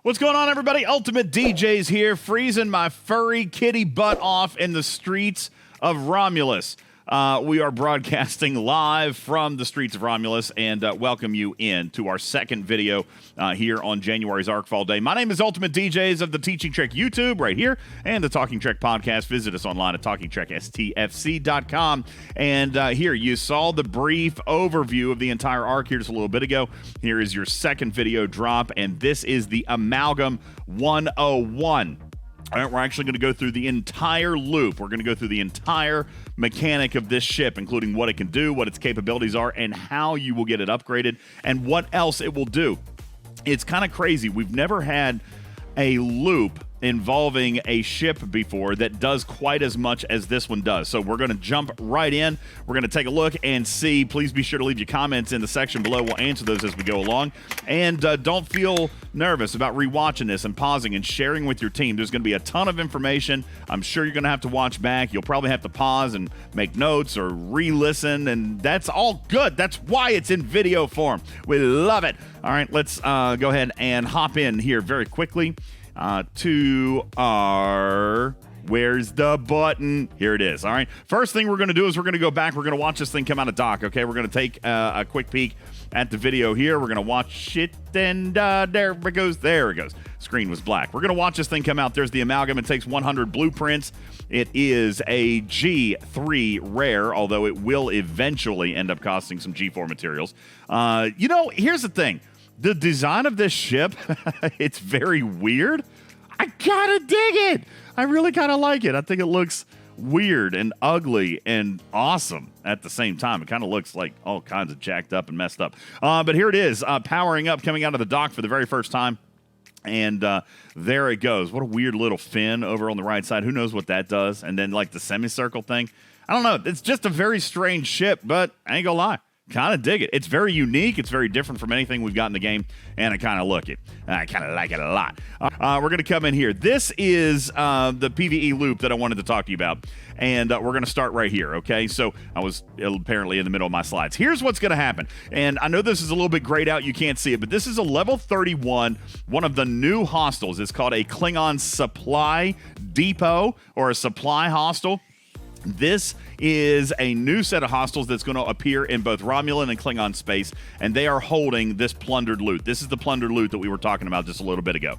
What's going on, everybody? UltimatDjz here, freezing my furry kitty butt off in the streets of Romulus. We are broadcasting live from the streets of Romulus and welcome you in to our second video here on January's Arcfall Day. My name is UltimatDjz of the Teaching Trek YouTube right here and the Talking Trek podcast. Visit us online at talkingtrekstfc.com. And here, you saw the brief overview of the entire arc here just a little bit ago. Here is your second video drop, and this is the Amalgam 101. All right, we're actually going to go through the entire loop. We're going to go through the entire mechanic of this ship, including what it can do, what its capabilities are, and how you will get it upgraded, and what else it will do. It's kind of crazy. We've never had a loop involving a ship before that does quite as much as this one does. So we're going to jump right in. We're going to take a look and see. Please be sure to leave your comments in the section below. We'll answer those as we go along. And don't feel nervous about rewatching this and pausing and sharing with your team. There's going to be a ton of information. I'm sure you're going to have to watch back. You'll probably have to pause and make notes or re-listen, and that's all good. That's why it's in video form. We love it. All right, let's go ahead and hop in here very quickly to our, where's the button? Here it is. All right. First thing we're going to do is we're going to go back. We're going to watch this thing come out of dock. Okay. We're going to take a quick peek at the video here. We're going to watch it, and there it goes. There it goes. Screen was black. We're going to watch this thing come out. There's the Amalgam. It takes 100 blueprints. It is a G3 rare, although it will eventually end up costing some G4 materials. You know, here's the thing. The design of this ship, it's very weird. I gotta dig it. I really kind of like it. I think it looks weird and ugly and awesome at the same time. It kind of looks like all kinds of jacked up and messed up. But here it is, powering up, coming out of the dock for the very first time. And there it goes. What a weird little fin over on the right side. Who knows what that does? And then like the semicircle thing. I don't know. It's just a very strange ship, but I ain't gonna lie. Kind of dig it. It's very unique. It's very different from anything we've got in the game, and I kind of like it. I kind of like it a lot. We're going to come in here. This is the PVE loop that I wanted to talk to you about, and we're going to start right here, okay? So I was apparently in the middle of my slides. Here's what's going to happen, and I know this is a little bit grayed out. You can't see it, but this is a level 31, one of the new hostels. It's called a Klingon supply depot or a supply hostel. This is a new set of hostels that's going to appear in both Romulan and Klingon space, and they are holding this plundered loot. This is the plundered loot that we were talking about just a little bit ago.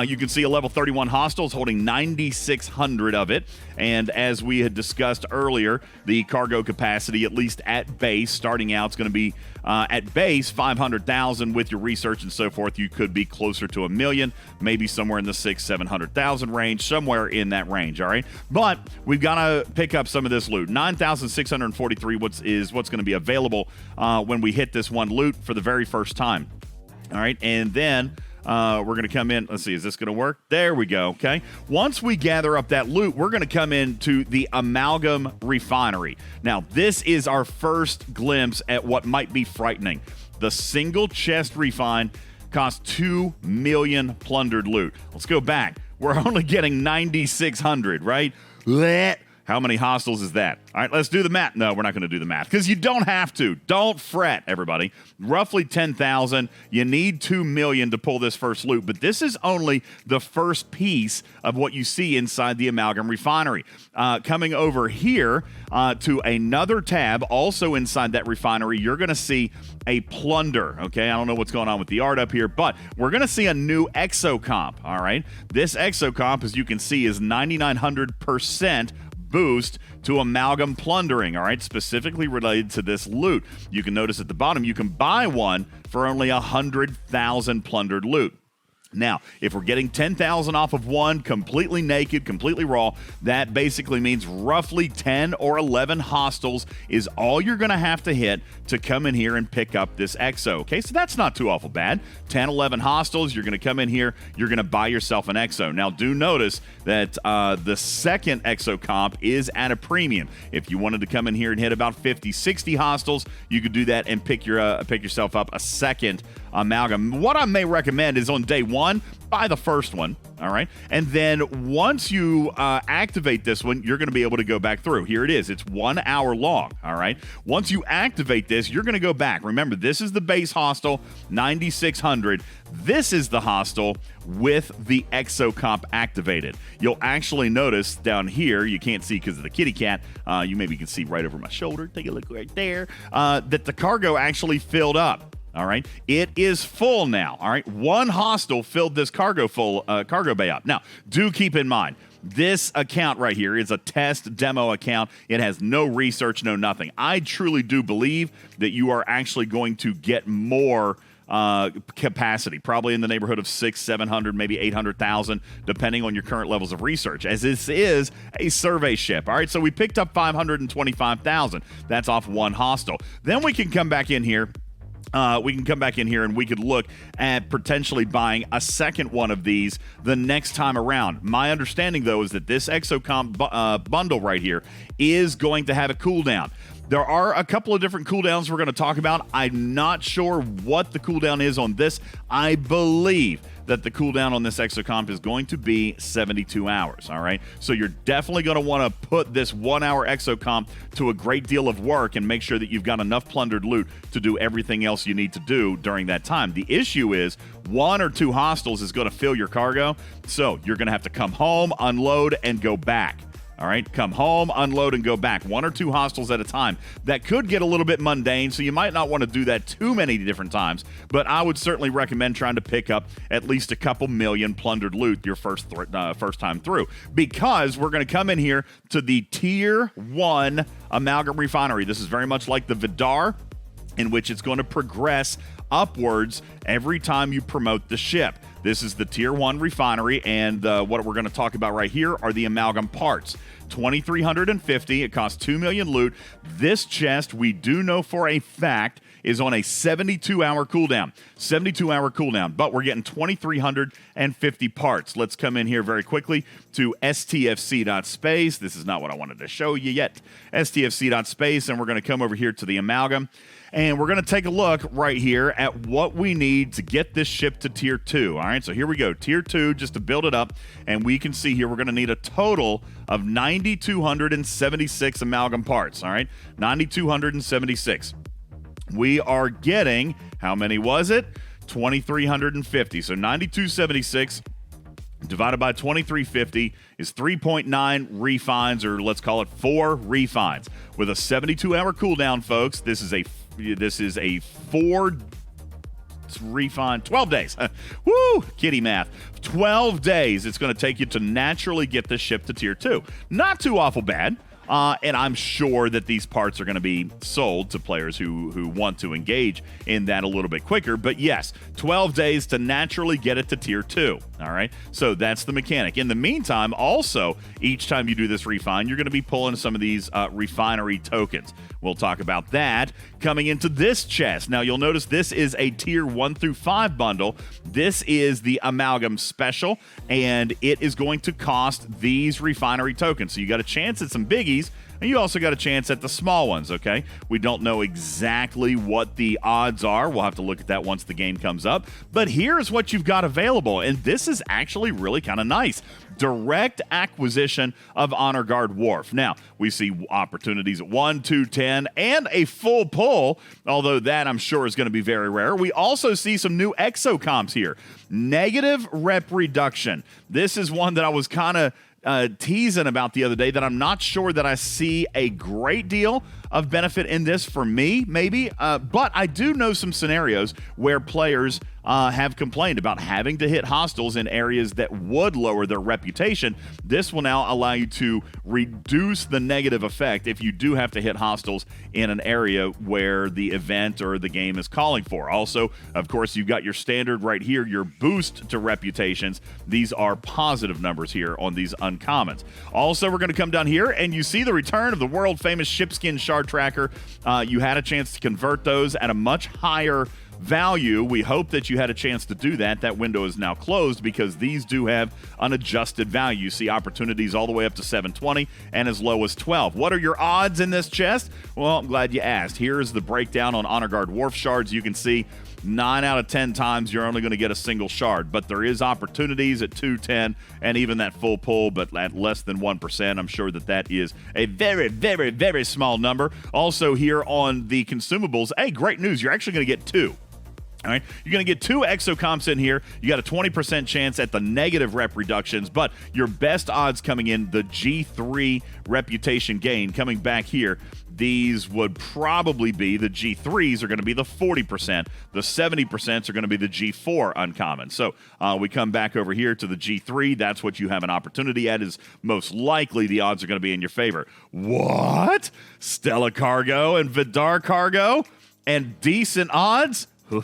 You can see a level 31 hostel is holding 9,600 of it, and as we had discussed earlier, the cargo capacity, at least at base, starting out, is going to be at base 500,000. With your research and so forth, you could be closer to 1 million, maybe somewhere in the 600,000-700,000 range, somewhere in that range. All right, but we've got to pick up some of this loot. 9,643 what's going to be available when we hit this one loot for the very first time. All right, and then we're going to come in. Let's see, is this going to work? There we go. Okay. Once we gather up that loot, we're going to come into the Amalgam Refinery. Now, this is our first glimpse at what might be frightening. The single chest refine costs 2 million plundered loot. Let's go back. We're only getting 9,600, right? How many hostels is that? All right, let's do the math. No, we're not going to do the math because you don't have to. Don't fret, everybody. Roughly 10,000. You need 2 million to pull this first loot, but this is only the first piece of what you see inside the Amalgam Refinery. Coming over here to another tab, also inside that refinery, you're going to see a plunder. Okay, I don't know what's going on with the art up here, but we're going to see a new exocomp. All right, this exocomp, as you can see, is 9,900% boost to Amalgam plundering, all right, specifically related to this loot. You can notice at the bottom, you can buy one for only 100,000 plundered loot. Now, if we're getting 10,000 off of one, completely naked, completely raw, that basically means roughly 10 or 11 hostels is all you're going to have to hit to come in here and pick up this exo. Okay, so that's not too awful bad. 10, 11 hostels, you're going to come in here, you're going to buy yourself an exo. Now, do notice that the second exo comp is at a premium. If you wanted to come in here and hit about 50, 60 hostels, you could do that and pick yourself up a second Amalgam. What I may recommend is on day one, buy the first one, all right? And then once you activate this one, you're going to be able to go back through. Here it is. It's 1 hour long, all right? Once you activate this, you're going to go back. Remember, this is the base hostile, 9,600. This is the hostile with the exocomp activated. You'll actually notice down here, you can't see because of the kitty cat, you maybe can see right over my shoulder, take a look right there, that the cargo actually filled up. All right, it is full now. All right, one hostile filled this cargo bay up. Now, do keep in mind, this account right here is a test demo account. It has no research, no nothing. I truly do believe that you are actually going to get more capacity, probably in the neighborhood of 600, 700, maybe 800,000, depending on your current levels of research, as this is a survey ship. All right, so we picked up 525,000. That's off one hostile. Then we can come back in here. And we could look at potentially buying a second one of these the next time around. My understanding, though, is that this exocomp bundle right here is going to have a cooldown. There are a couple of different cooldowns we're going to talk about. I'm not sure what the cooldown is on this. I believe that the cooldown on this exocomp is going to be 72 hours, all right? So you're definitely going to want to put this 1 hour exocomp to a great deal of work and make sure that you've got enough plundered loot to do everything else you need to do during that time. The issue is 1 or 2 hostiles is going to fill your cargo, so you're going to have to come home, unload, and go back. All right, come home, unload, and go back. 1 or 2 hostiles at a time. That could get a little bit mundane, so you might not want to do that too many different times, but I would certainly recommend trying to pick up at least a couple million plundered loot your first time through, because we're going to come in here to the Tier 1 Amalgam Refinery. This is very much like the Vidar, in which it's going to progress upwards every time you promote the ship. This is the Tier 1 Refinery, and what we're going to talk about right here are the Amalgam parts. 2,350. It costs 2 million loot. This chest, we do know for a fact, is on a 72-hour cooldown. 72-hour cooldown, but we're getting 2,350 parts. Let's come in here very quickly to STFC.space. This is not what I wanted to show you yet. STFC.space, and we're going to come over here to the Amalgam. And we're going to take a look right here at what we need to get this ship to Tier 2. All right, so here we go. Tier 2, just to build it up. And we can see here we're going to need a total of 9,276 Amalgam parts. All right, 9,276. We are getting, how many was it? 2,350. So 9,276 divided by 2,350 is 3.9 refines, or let's call it 4 refines. With a 72-hour cooldown, folks, this is a 4 refine, 12 days. Woo, kitty math. 12 days it's going to take you to naturally get this ship to Tier 2. Not too awful bad. And I'm sure that these parts are going to be sold to players who want to engage in that a little bit quicker. But yes, 12 days to naturally get it to Tier 2. All right, so that's the mechanic. In the meantime, also, each time you do this refine, you're going to be pulling some of these refinery tokens. We'll talk about that coming into this chest. Now, you'll notice this is a Tier 1 through 5 bundle. This is the Amalgam Special, and it is going to cost these refinery tokens. So you got a chance at some biggies, and you also got a chance at the small ones, okay? We don't know exactly what the odds are. We'll have to look at that once the game comes up. But here's what you've got available, and this is actually really kind of nice. Direct acquisition of Honor Guard Wharf. Now, we see opportunities at 1, 2, 10, and a full pull, although that I'm sure is going to be very rare. We also see some new exocomps here. Negative rep reduction. This is one that I was kind of teasing about the other day, that I'm not sure that I see a great deal of benefit in this for me, maybe, but I do know some scenarios where players have complained about having to hit hostiles in areas that would lower their reputation. This will now allow you to reduce the negative effect if you do have to hit hostiles in an area where the event or the game is calling for. Also, of course, you've got your standard right here, your boost to reputations. These are positive numbers here on these uncommons. Also, we're going to come down here and you see the return of the world famous shipskin shard tracker. You had a chance to convert those at a much higher value. We hope that you had a chance to do that. That window is now closed because these do have an adjusted value. You see opportunities all the way up to 720 and as low as 12. What are your odds in this chest? Well, I'm glad you asked. Here is the breakdown on Honor Guard Wharf shards. You can see 9 out of 10 times you're only going to get a single shard, but there is opportunities at 210 and even that full pull, but at less than 1%. I'm sure that is a very, very, very small number. Also here on the consumables, hey, great news, you're actually going to get 2. All right, you're going to get 2 exocomps in here. You got a 20% chance at the negative rep reductions, but your best odds coming in, the G3 reputation gain coming back here, these would probably be the G3s are going to be the 40%. The 70% are going to be the G4 uncommon. So we come back over here to the G3. That's what you have an opportunity at, is most likely the odds are going to be in your favor. What? Stella Cargo and Vidar Cargo and decent odds? New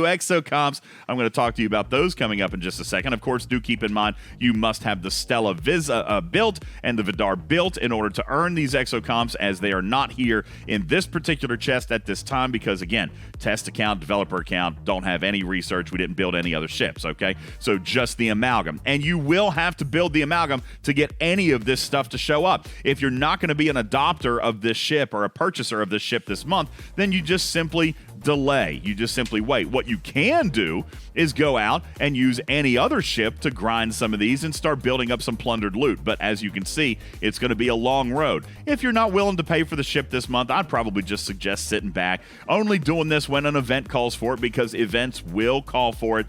exocomps. I'm going to talk to you about those coming up in just a second. Of course, do keep in mind you must have the Stella built and the Vidar built in order to earn these exocomps, as they are not here in this particular chest at this time because, again, test account, developer account, don't have any research. We didn't build any other ships, okay? So just the Amalgam. And you will have to build the Amalgam to get any of this stuff to show up. If you're not going to be an adopter of this ship or a purchaser of this ship this month, then you just simply delay. You just simply wait. What you can do is go out and use any other ship to grind some of these and start building up some plundered loot. But as you can see, it's going to be a long road. If you're not willing to pay for the ship this month, I'd probably just suggest sitting back, only doing this when an event calls for it, because events will call for it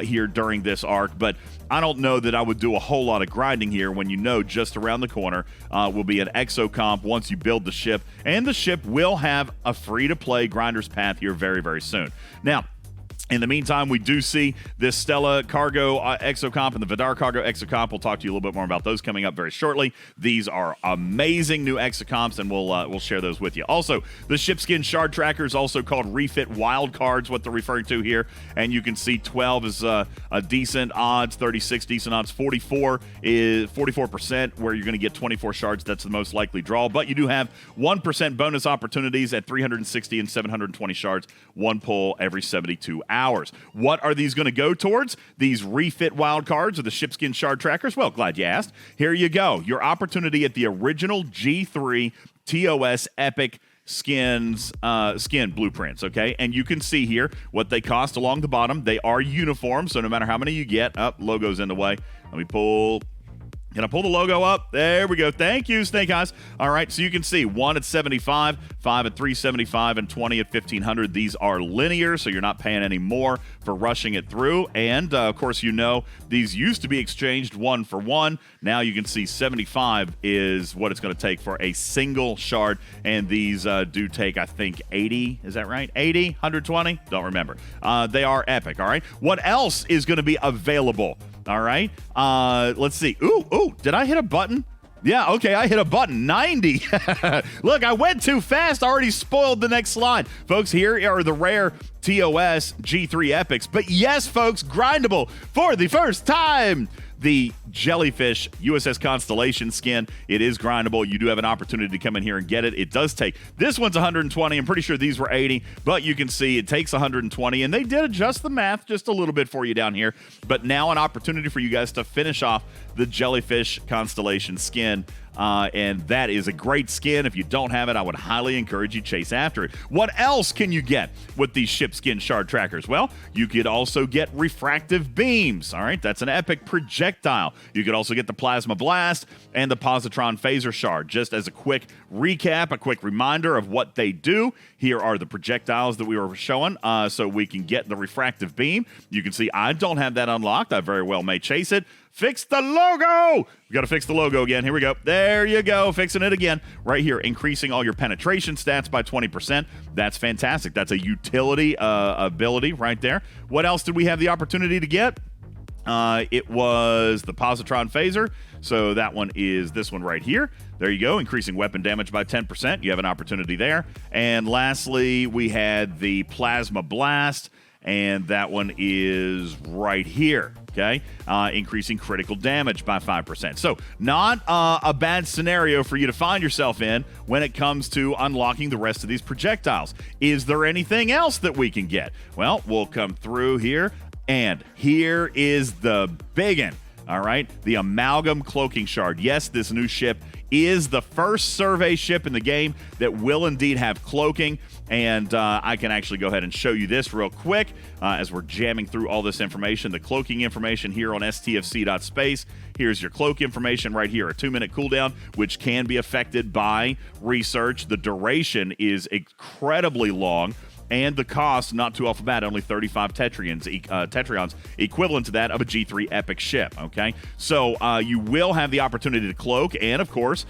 here during this arc. But I don't know that I would do a whole lot of grinding here when you know just around the corner will be an exocomp once you build the ship, and the ship will have a free-to-play grinder's path here very, very soon. Now, in the meantime, we do see this Stella Cargo exocomp and the Vidar Cargo exocomp. We'll talk to you a little bit more about those coming up very shortly. These are amazing new exocomps, and we'll share those with you. Also, the shipskin shard trackers, also called refit wild cards, what they're referring to here. And you can see 12 is a decent odds, 36 decent odds, 44 is 44%, where you're going to get 24 shards. That's the most likely draw. But you do have 1% bonus opportunities at 360 and 720 shards, one pull every 72 hours. What are these going to go towards? These refit wild cards or the shipskin shard trackers? Well, glad you asked. Here you go. Your opportunity at the original G3 TOS Epic skin blueprints, okay? And you can see here what they cost along the bottom. They are uniform, so no matter how many you get, logo's in the way. Let me pull. Can I pull the logo up? There we go. Thank you, Snake Eyes. All right, so you can see 1 at 75, 5 at 375, and 20 at 1,500. These are linear, so you're not paying any more for rushing it through. And, of course, you know, these used to be exchanged 1 for 1. Now you can see 75 is what it's going to take for a single shard, and these do take, I think, 80. Is that right? 80? 120? Don't remember. They are epic, all right? What else is going to be available? All right. Let's see. Ooh, did I hit a button? Yeah, okay, I hit a button. 90. Look, I went too fast. I already spoiled the next slide. Folks, here are the rare TOS G3 epics. But yes, folks, grindable for the first time. The Jellyfish USS Constellation skin, it is grindable. You do have an opportunity to come in here and get it. It does take, this one's 120. I'm pretty sure these were 80, but you can see it takes 120, and they did adjust the math just a little bit for you down here. But now an opportunity for you guys to finish off the Jellyfish Constellation skin. And that is a great skin. If you don't have it, I would highly encourage you chase after it. What else can you get with these ship skin shard trackers? Well, you could also get refractive beams. All right, that's an epic projectile. You could also get the plasma blast and the positron phaser shard. Just as a quick recap, a quick reminder of what they do, here are the projectiles that we were showing, so we can get the refractive beam. You can see I don't have that unlocked. I very well may chase it. Fix the logo! We got to fix the logo again. Here we go. There you go. Fixing it again. Right here. Increasing all your penetration stats by 20%. That's fantastic. That's a utility ability right there. What else did we have the opportunity to get? It was the positron phaser. So that one is this one right here. There you go. Increasing weapon damage by 10%. You have an opportunity there. And lastly, we had the plasma blast. And that one is right here, okay? Increasing critical damage by 5%. So not a bad scenario for you to find yourself in when it comes to unlocking the rest of these projectiles. Is there anything else that we can get? Well, we'll come through here, and here is the biggin'. All right, the Amalgam cloaking shard. Yes, this new ship is the first survey ship in the game that will indeed have cloaking. And I can actually go ahead and show you this real quick as we're jamming through all this information. The cloaking information here on STFC.space. Here's your cloak information right here. A 2-minute cooldown, which can be affected by research. The duration is incredibly long. And the cost, not too off the bat, only 35 tetrions, equivalent to that of a G3 epic ship, okay? So you will have the opportunity to cloak, and of course,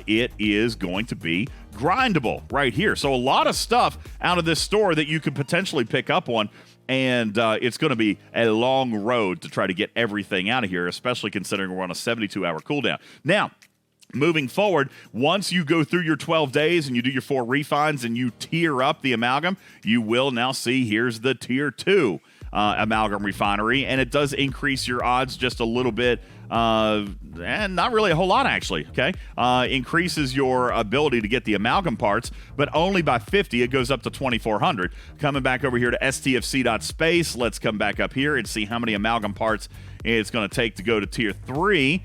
it is going to be grindable right here. So a lot of stuff out of this store that you could potentially pick up on, and it's going to be a long road to try to get everything out of here, especially considering we're on a 72-hour cooldown. Now, moving forward, once you go through your 12 days and you do your 4 refines and you tier up the Amalgam, you will now see here's the tier 2 Amalgam Refinery, and it does increase your odds just a little bit, and not really a whole lot actually, okay? Increases your ability to get the Amalgam parts, but only by 50. It goes up to 2,400. Coming back over here to STFC.space, let's come back up here and see how many Amalgam parts it's going to take to go to tier 3.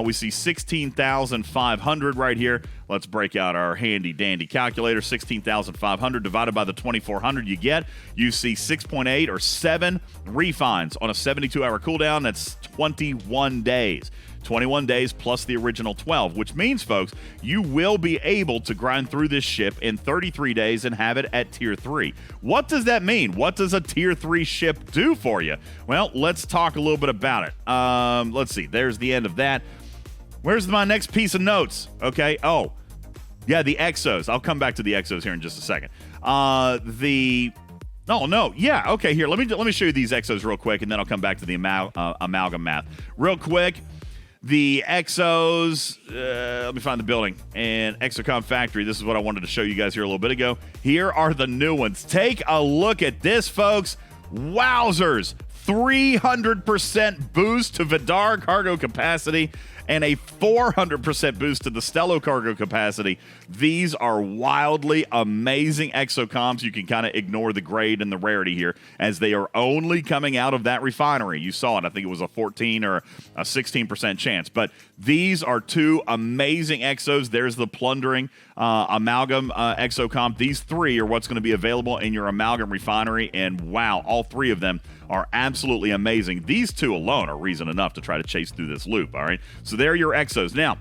We see 16,500 right here. Let's break out our handy dandy calculator. 16,500 divided by the 2,400 you get. You see 6.8 or 7 refines on a 72-hour cooldown. That's 21 days. 21 days plus the original 12, which means, folks, you will be able to grind through this ship in 33 days and have it at tier 3. What does that mean? What does a tier 3 ship do for you? Well, let's talk a little bit about it. Let's see. There's the end of that. Where's my next piece of notes? Okay. Oh, yeah, the exos. I'll come back to the exos here in just a second. Yeah, okay, here. Let me show you these exos real quick, and then I'll come back to the Amalgam math. Real quick. The exos, let me find the building, and exocomp factory. This is what I wanted to show you guys here a little bit ago. Here are the new ones. Take a look at this, folks. Wowzers. 300% boost to Vidar cargo capacity and a 400% boost to the Stello cargo capacity. These are wildly amazing exocomps. You can kind of ignore the grade and the rarity here, as they are only coming out of that refinery. You saw it. I think it was a 14 or a 16% chance. But these are 2 amazing exos. There's the plundering Amalgam exocomp. These 3 are what's going to be available in your Amalgam refinery. And wow, all 3 of them are absolutely amazing. These 2 alone are reason enough to try to chase through this loop, all right? So there are your exos. Now,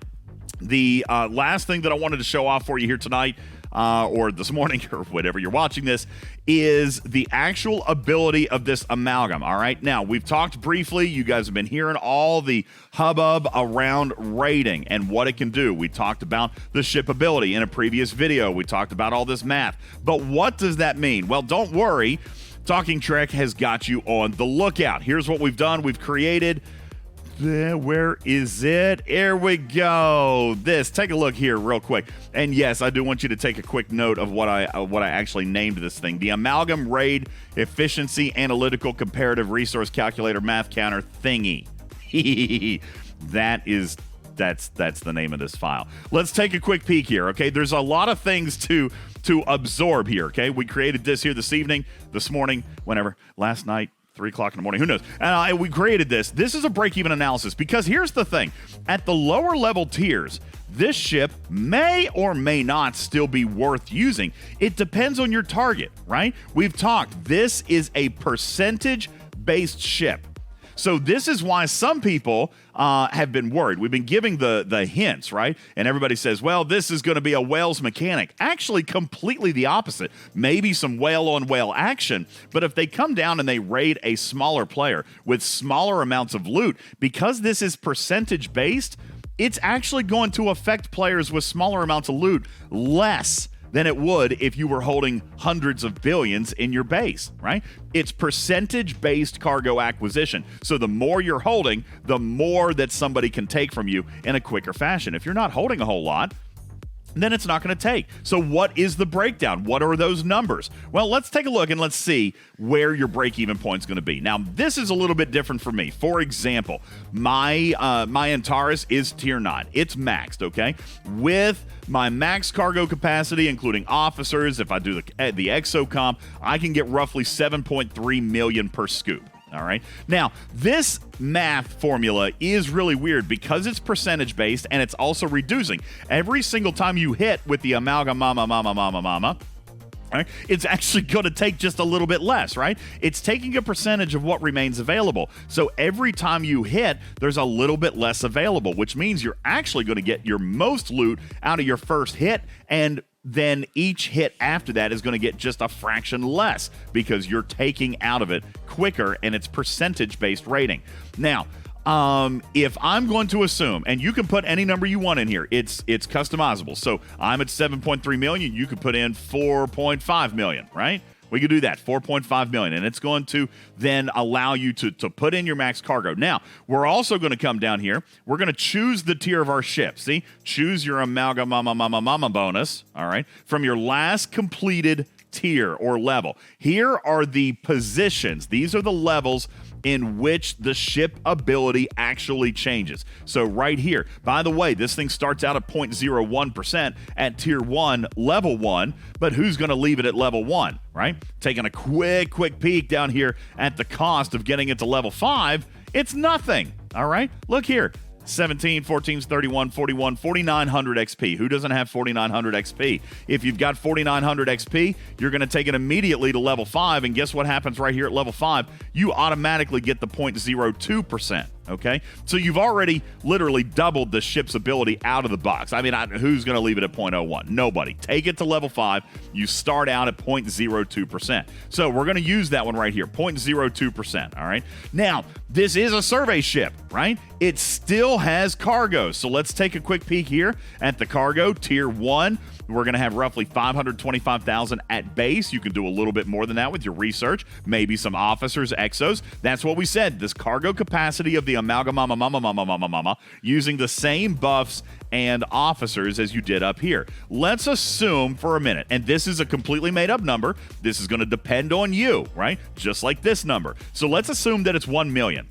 the last thing that I wanted to show off for you here tonight, or this morning, or whenever you're watching this, is the actual ability of this Amalgam, all right? Now, we've talked briefly. You guys have been hearing all the hubbub around raiding and what it can do. We talked about the ship ability in a previous video. We talked about all this math. But what does that mean? Well, don't worry. Talking Trek has got you on the lookout. Here's what we've done. We've created... where is it? Here we go. This. Take a look here real quick. And yes, I do want you to take a quick note of what I actually named this thing. The Amalgam Raid Efficiency Analytical Comparative Resource Calculator Math Counter Thingy. That's the name of this file. Let's take a quick peek here, okay? There's a lot of things to absorb here, okay? We created this here this evening, this morning, whenever, last night, 3 o'clock in the morning, who knows? And we created this. This is a break-even analysis, because here's the thing. At the lower level tiers, this ship may or may not still be worth using. It depends on your target, right? We've talked. This is a percentage-based ship. So this is why some people have been worried. We've been giving the hints, right? And everybody says, well, this is going to be a whales mechanic. Actually, completely the opposite. Maybe some whale-on-whale action, but if they come down and they raid a smaller player with smaller amounts of loot, because this is percentage-based, it's actually going to affect players with smaller amounts of loot less than it would if you were holding hundreds of billions in your base, right? It's percentage-based cargo acquisition. So the more you're holding, the more that somebody can take from you in a quicker fashion. If you're not holding a whole lot, then it's not going to take. So what is the breakdown? What are those numbers? Well, let's take a look and let's see where your break-even point is going to be. Now, this is a little bit different for me. For example, my Antares is tier 9. It's maxed, okay? With my max cargo capacity, including officers, if I do the exocomp, I can get roughly 7.3 million per scoop. All right. Now, this math formula is really weird because it's percentage based and it's also reducing. Every single time you hit with the Amalgam mama, right, it's actually going to take just a little bit less, right? It's taking a percentage of what remains available. So every time you hit, there's a little bit less available, which means you're actually going to get your most loot out of your first hit, and then each hit after that is going to get just a fraction less because you're taking out of it quicker, and it's percentage-based rating. Now, if I'm going to assume, and you can put any number you want in here, it's customizable. So I'm at 7.3 million. You could put in 4.5 million, right? We could do that, 4.5 million, and it's going to then allow you to put in your max cargo. Now, we're also going to come down here. We're going to choose the tier of our ship. See, choose your Amalgam mama bonus, all right, from your last completed tier or level. Here are the positions. These are the levels in which the ship ability actually changes. So right here, by the way, this thing starts out at 0.01% at tier 1, level 1, but who's going to leave it at level 1, right? Taking a quick peek down here at the cost of getting it to level 5, it's nothing, all right? Look here. 17, 14, 31, 41, 4,900 XP. Who doesn't have 4,900 XP? If you've got 4,900 XP, you're going to take it immediately to level 5, and guess what happens right here at level 5? You automatically get the 0.02%. Okay, so you've already literally doubled the ship's ability out of the box. I mean, who's going to leave it at 0.01? Nobody. Take it to level 5. You start out at 0.02%. So we're going to use that one right here, 0.02%. All right. Now, this is a survey ship, right? It still has cargo. So let's take a quick peek here at the cargo, tier 1. We're going to have roughly 525,000 at base. You can do a little bit more than that with your research, maybe some officers, exos. That's what we said. This cargo capacity of the Amalgam mama, using the same buffs and officers as you did up here. Let's assume for a minute, and this is a completely made up number. This is going to depend on you, right? Just like this number. So let's assume that it's 1 million.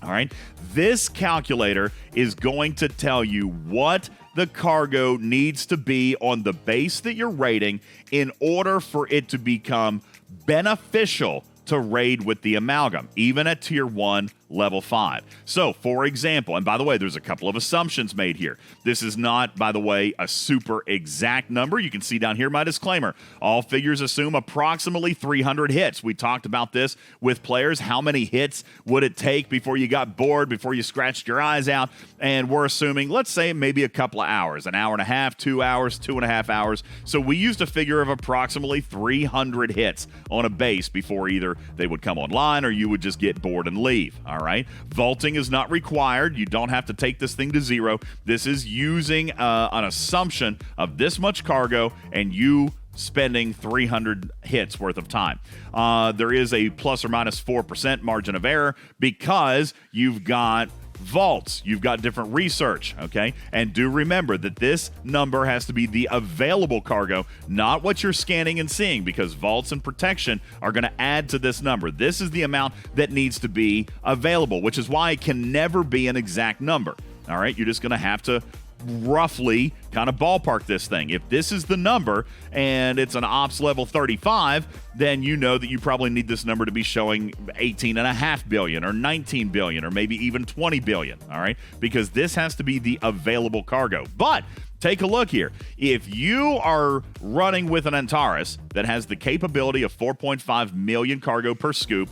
All right. This calculator is going to tell you what the cargo needs to be on the base that you're raiding in order for it to become beneficial to raid with the Amalgam, even at tier 1, level 5. So, for example, and by the way, there's a couple of assumptions made here. This is not, by the way, a super exact number. You can see down here my disclaimer. All figures assume approximately 300 hits. We talked about this with players. How many hits would it take before you got bored, before you scratched your eyes out? And we're assuming, let's say, maybe a couple of hours, an hour and a half, 2 hours, 2.5 hours. So we used a figure of approximately 300 hits on a base before either they would come online or you would just get bored and leave. All right. Vaulting is not required. You don't have to take this thing to 0. This is using an assumption of this much cargo and you spending 300 hits worth of time. There is a plus or minus 4% margin of error because you've got vaults, you've got different research, okay? And do remember that this number has to be the available cargo, not what you're scanning and seeing, because vaults and protection are going to add to this number. This is the amount that needs to be available, which is why it can never be an exact number, all right? You're just going to have to roughly kind of ballpark this thing. If this is the number and it's an ops level 35, then you know that you probably need this number to be showing 18.5 billion or 19 billion or maybe even 20 billion, all right? Because this has to be the available cargo. But take a look here. If you are running with an Antares that has the capability of 4.5 million cargo per scoop,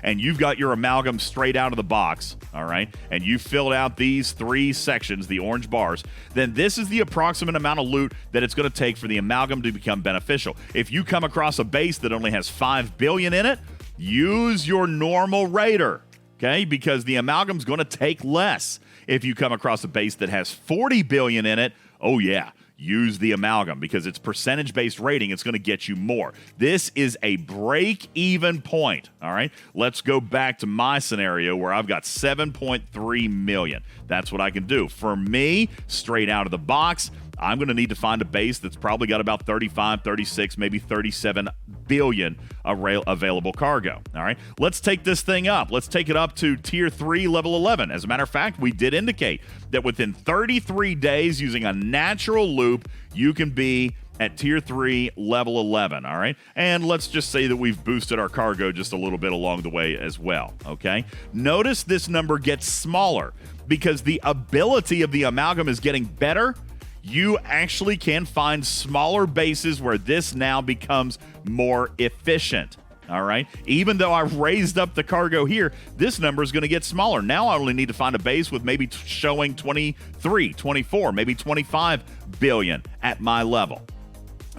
and you've got your Amalgam straight out of the box, all right, and you filled out these 3 sections, the orange bars, then this is the approximate amount of loot that it's going to take for the Amalgam to become beneficial. If you come across a base that only has 5 billion in it, use your normal raider, okay, because the Amalgam's going to take less. If you come across a base that has 40 billion in it, oh yeah, use the Amalgam because it's percentage-based rating. It's going to get you more. This is a break-even point, all right? Let's go back to my scenario where I've got 7.3 million. That's what I can do. For me, straight out of the box, I'm going to need to find a base that's probably got about 35, 36, maybe 37 billion available cargo. All right, let's take this thing up. Let's take it up to tier 3, level 11. As a matter of fact, we did indicate that within 33 days using a natural loop, you can be at tier 3, level 11, all right? And let's just say that we've boosted our cargo just a little bit along the way as well, okay? Notice this number gets smaller because the ability of the Amalgam is getting better. You actually can find smaller bases where this now becomes more efficient. All right. Even though I've raised up the cargo here, this number is going to get smaller. Now I only need to find a base with maybe showing 23, 24, maybe 25 billion at my level.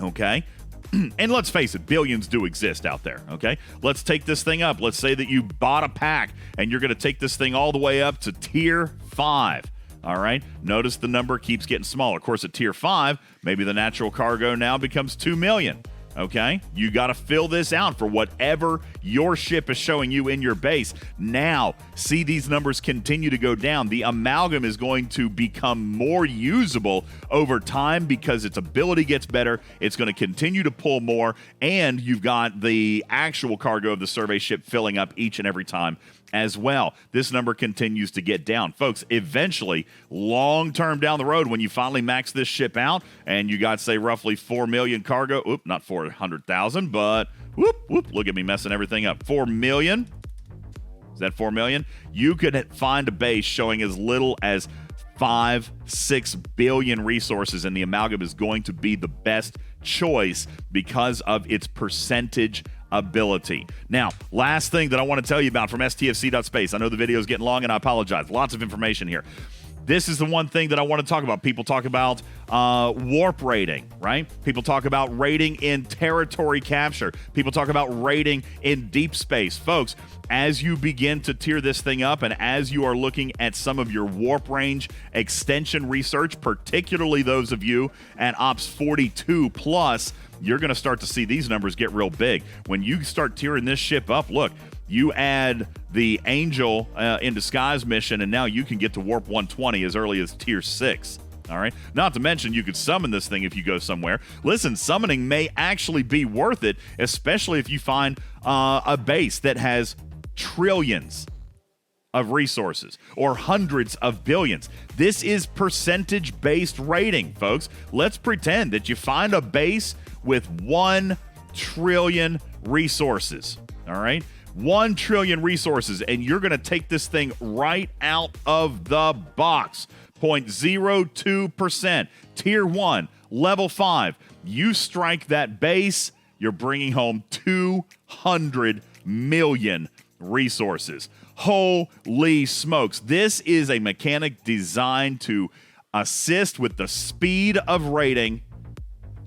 Okay. And let's face it, billions do exist out there. Okay. Let's take this thing up. Let's say that you bought a pack and you're going to take this thing all the way up to tier 5. All right. Notice the number keeps getting smaller. Of course, at tier 5, maybe the natural cargo now becomes 2 million. Okay, you got to fill this out for whatever your ship is showing you in your base. Now, see these numbers continue to go down. The Amalgam is going to become more usable over time because its ability gets better. It's going to continue to pull more, and you've got the actual cargo of the survey ship filling up each and every time as well. This number continues to get down. Folks, eventually, long term down the road, when you finally max this ship out and you got, say, roughly 4 million cargo, not 400,000, but look at me messing everything up. 4 million. Is that 4 million? You could find a base showing as little as 5-6 billion resources, and the Amalgam is going to be the best choice because of its percentage ability. Now, last thing that I want to tell you about from STFC.space. I know the video is getting long and I apologize. Lots of information here. This is the one thing that I want to talk about. People talk about warp rating, right? People talk about rating in territory capture. People talk about rating in deep space. Folks, as you begin to tier this thing up and as you are looking at some of your warp range extension research, particularly those of you at Ops 42 plus, you're going to start to see these numbers get real big. When you start tiering this ship up, look, you add the Angel in Disguise mission, and now you can get to Warp 120 as early as Tier 6. All right? Not to mention, you could summon this thing if you go somewhere. Listen, summoning may actually be worth it, especially if you find a base that has trillions of resources or hundreds of billions. This is percentage-based rating, folks. Let's pretend that you find a base with 1 trillion resources, all right? 1 trillion resources, and you're going to take this thing right out of the box. 0.02%, tier 1, level 5. You strike that base, you're bringing home 200 million resources. Holy smokes. This is a mechanic designed to assist with the speed of rating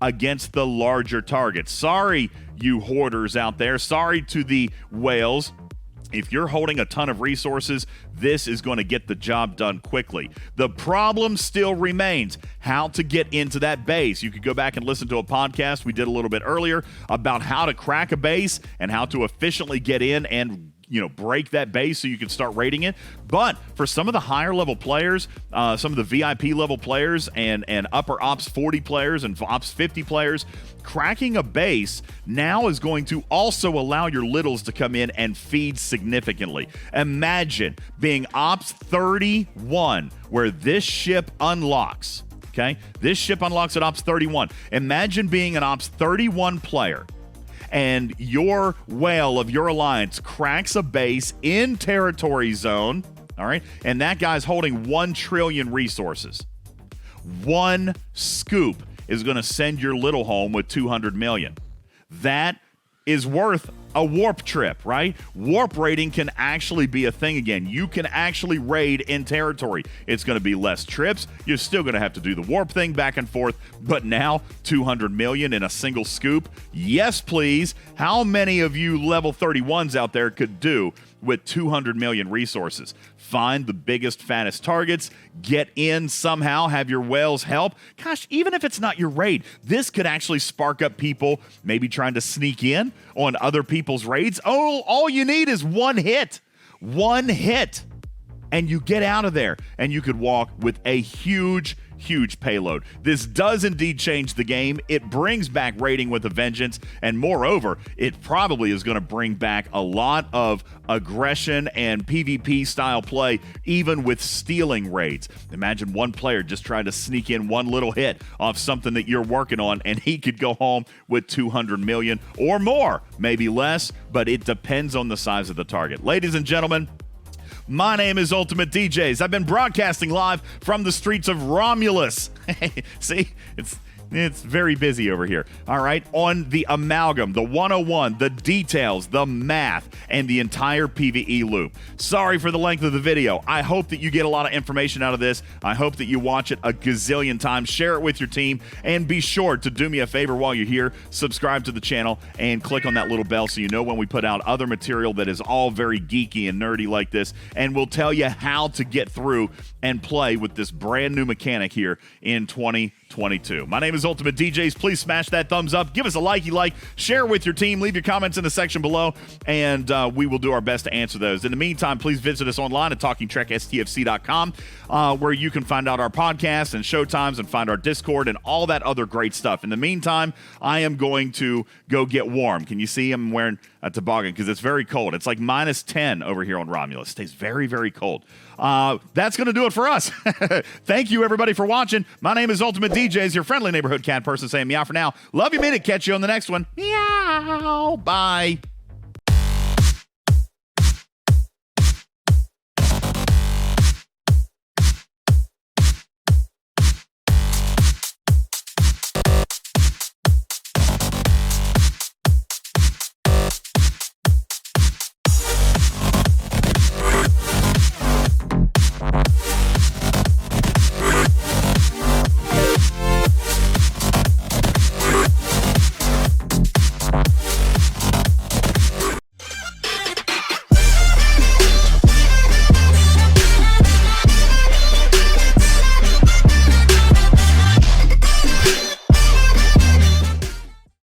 against the larger targets. Sorry, you hoarders out there. Sorry to the whales. If you're holding a ton of resources, this is going to get the job done quickly. The problem still remains how to get into that base. You could go back and listen to a podcast we did a little bit earlier about how to crack a base and how to efficiently get in and break that base so you can start rating it. But for some of the higher level players, some of the VIP level players and upper Ops 40 players and Ops 50 players, cracking a base now is going to also allow your littles to come in and feed significantly. Imagine being Ops 31 where this ship unlocks. Okay? This ship unlocks at Ops 31. Imagine being an Ops 31 player and your whale of your alliance cracks a base in territory zone, all right? And that guy's holding 1 trillion resources. 1 scoop is going to send your little home with 200 million. That is worth a warp trip, right? Warp raiding can actually be a thing again. You can actually raid in territory. It's going to be less trips. You're still going to have to do the warp thing back and forth, but now 200 million in a single scoop. Yes, please. How many of you level 31s out there could do with 200 million resources? Find the biggest, fattest targets, get in somehow, have your whales help. Gosh, even if it's not your raid, this could actually spark up people maybe trying to sneak in on other people's raids. Oh, all you need is 1 hit. 1 hit. and you get out of there, and you could walk with a huge payload. This does indeed change the game. It brings back raiding with a vengeance, and moreover, it probably is going to bring back a lot of aggression and PvP style play, even with stealing raids. Imagine one player just trying to sneak in one little hit off something that you're working on, and he could go home with 200 million or more, maybe less, but it depends on the size of the target. Ladies and gentlemen, my name is UltimatDjz. I've been broadcasting live from the streets of Romulus. See, it's very busy over here. All right, on the Amalgam, the 101, the details, the math, and the entire PVE loop. Sorry for the length of the video. I hope that you get a lot of information out of this. I hope that you watch it a gazillion times. Share it with your team, and be sure to do me a favor while you're here. Subscribe to the channel and click on that little bell so you know when we put out other material that is all very geeky and nerdy like this, and we'll tell you how to get through and play with this brand new mechanic here in 2022. My name is UltimatDjz. Please smash that thumbs up. Give us a like, share with your team, leave your comments in the section below, and we will do our best to answer those. In the meantime, please visit us online at TalkingTrekSTFC.com, where you can find out our podcasts and showtimes and find our Discord and all that other great stuff. In the meantime, I am going to go get warm. Can you see I'm wearing a toboggan because it's very cold. It's like -10 over here on Romulus. It stays very cold. That's going to do it for us. Thank you, everybody, for watching. My name is UltimatDjz, your friendly neighborhood cat person saying meow for now. Love you, mean it. Catch you on the next one. Meow. Bye.